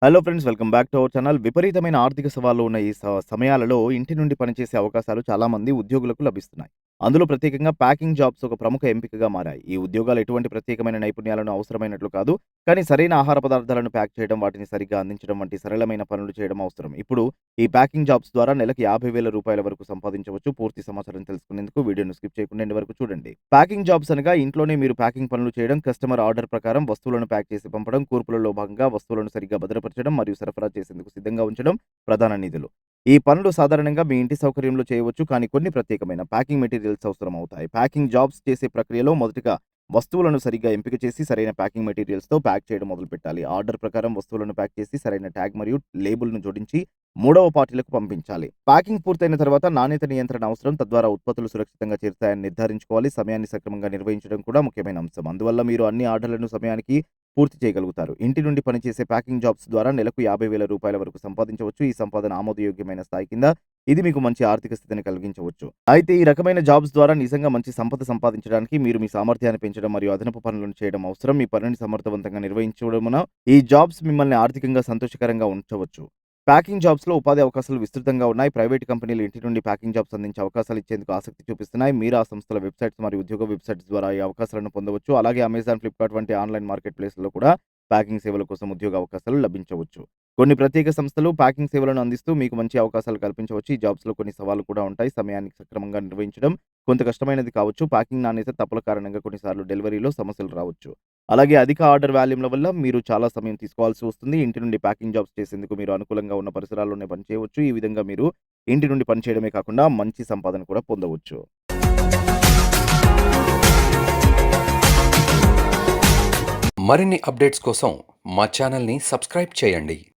Hello friends, welcome back to our channel. విపరీతమైన ఆర్థిక సవాళ్లు ఉన్న ఈ సమయాలలో ఇంటి నుండి పనిచేసే అవకాశాలు చాలామంది ఉద్యోగులకు లభిస్తున్నాయి. అందులో ప్రత్యేకంగా ప్యాకింగ్ జాబ్స్ ఒక ప్రముఖ ఎంపికగా మారాయి. ఈ ఉద్యోగాలు ఎటువంటి ప్రత్యేకమైన నైపుణ్యాలను అవసరమైనట్లు కాదు, కానీ సరైన ఆహార పదార్థాలను ప్యాక్ చేయడం, వాటిని సరిగ్గా అందించడం వంటి సరళమైన పనులు చేయడం అవసరం. ఇప్పుడు ఈ ప్యాకింగ్ జాబ్స్ ద్వారా నెలకి రూ. 50,000 వరకు సంపాదించవచ్చు. పూర్తి సమాచారం తెలుసుకునేందుకు వీడియోను స్కిప్ చేయకుండా ఎండ్ వరకు చూడండి. ప్యాకింగ్ జాబ్స్ అనగా ఇంట్లోనే మీరు ప్యాకింగ్ పనులు చేయడం, కస్టమర్ ఆర్డర్ ప్రకారం వస్తువులను ప్యాక్ చేసి పంపడం, కూర్పులలో భాగంగా వస్తువులను సరిగ్గా భద్రపరచడం మరియు సరఫరా చేసేందుకు సిద్ధంగా ఉంచడం ప్రధాన నిధులు. ఈ పనులు సాధారణంగా మీ ఇంటి సౌకర్యంలో చేయవచ్చు, కానీ కొన్ని ప్రత్యేకమైన ప్యాకింగ్ మెటీరియల్స్ అవసరమవుతాయి. ప్యాకింగ్ జాబ్స్ చేసే ప్రక్రియలో మొదటిగా వస్తువులను సరిగ్గా ఎంపిక చేసి సరైన ప్యాకింగ్ మెటీరియల్స్‌తో ప్యాక్ చేయడం మొదలుపెట్టాలి. ఆర్డర్ ప్రకారం వస్తువులను ప్యాక్ చేసి సరైన ట్యాగ్ మరియు లేబుల్‌ను జోడించి మూడవ పార్టీలకు పంపించాలి. ప్యాకింగ్ పూర్తయిన తర్వాత నాణ్యత నియంత్రణ అవసరం. తద్వారా ఉత్పత్తులు సురక్షితంగా చేరుతాయని నిర్ధారించుకోవాలి. సమయాన్ని సక్రమంగా నిర్వహించడం కూడా ముఖ్యమైన అంశం. అందువల్ల మీరు అన్ని ఆర్డర్‌లను సమయానికి పూర్తి చేయగలుగుతారు. ఇంటి నుండి పనిచేసే ప్యాకింగ్ జాబ్స్ ద్వారా నెలకు రూ. 50,000 వరకు సంపాదించవచ్చు. ఈ సంపాదన ఆమోదయోగ్యమైన స్థాయి కింద ఇది మీకు మంచి ఆర్థిక స్థితిని కలిగించవచ్చు. అయితే ఈ రకమైన జాబ్స్ ద్వారా నిజంగా మంచి సంపద సంపాదించడానికి మీరు మీ సామర్థ్యాన్ని పెంచడం మరియు అదనపు పనులను చేయడం అవసరం. మీ పనిని సమర్థవంతంగా నిర్వహించడమున ఈ జాబ్స్ మిమ్మల్ని ఆర్థికంగా సంతోషకరంగా ఉంచవచ్చు. ప్యాకింగ్ జాబ్స్‌లో ఉపాధి అవకాశాలు విస్తృతంగా ఉన్నాయి. ప్రైవేట్ కంపెనీలు ఇంటి నుండి ప్యాకింగ్ జాబ్స్ అందించే అవకాశాలు ఇచ్చేందుకు ఆసక్తి చూపిస్తున్నాయి. మీరు ఆ సంస్థల వెబ్‌సైట్స్ మరియు ఉద్యోగ వెబ్‌సైట్స్ ద్వారా ఈ అవకాశాలను పొందవచ్చు. అలాగే అమెజాన్, ఫ్లిప్‌కార్ట్ వంటి ఆన్‌లైన్ మార్కెట్ ప్లేస్‌లలో కూడా ప్యాకింగ్ సేవల కోసం ఉద్యోగ అవకాశాలు లభించవచ్చు. కొన్ని ప్రత్యేక సంస్థలు ప్యాకింగ్ సేవలను అందిస్తూ మీకు మంచి అవకాశాలు కల్పించవచ్చు. ఈ జాబ్స్‌లో కొన్ని సవాళ్లు కూడా ఉంటాయి. సమయాన్ని సక్రమంగా నిర్వహించడం కొంత కష్టమైనది కావచ్చు. ప్యాకింగ్ నాణ్యత తప్పుల కారణంగా కొన్నిసార్లు డెలివరీలో సమస్యలు రావచ్చు. అలాగే అధిక ఆర్డర్ వాల్యూమ్‌ల వల్ల మీరు చాలా సమయం తీసుకోవాల్సి వస్తుంది. ఇంటి నుండి ప్యాకింగ్ జాబ్స్ చేసేందుకు మీరు అనుకూలంగా ఉన్న పరిసరాల్లోనే పనిచేయవచ్చు. ఈ విధంగా మీరు ఇంటి నుండి పని చేయడమే కాకుండా మంచి సంపాదన కూడా పొందవచ్చు. మరిన్ని అప్డేట్స్ కోసం మా ఛానల్‌ని సబ్స్క్రైబ్ చేయండి.